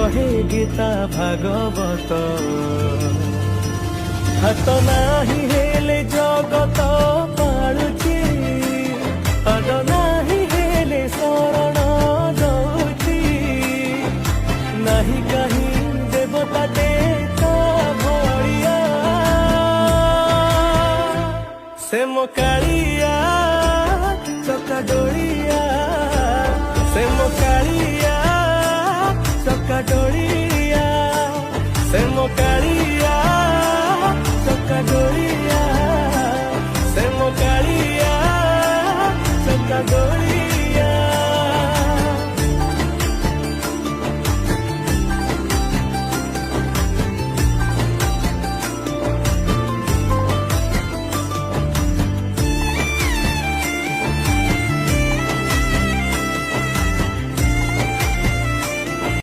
कहे गीता भागवत हाथ नाही हेले जगत पालुची पद नाही हेले शरण दौची नहीं कहीं देवता देता भड़िया से मोकालिया चका डोलिया से मोकालिया चका डोलिया से मोकालिया